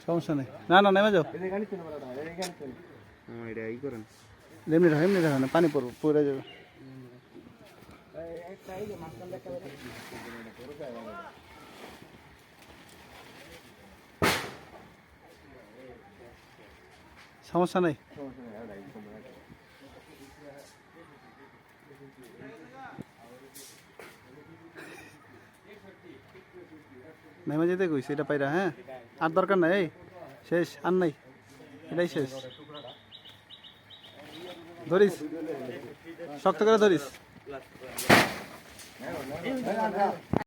সমস্যা নেই, না না নেমে যাও। এমনি রাখো না, পানি পড়বো, পড়ে যাবে। সমস্যা নেই। নেমে যেতে কইছি, এটা পাইরা। হ্যাঁ, আর দরকার নাই, এই শেষ, আর নাই, এটাই শেষ। ধরিস, শক্ত করে ধরিস।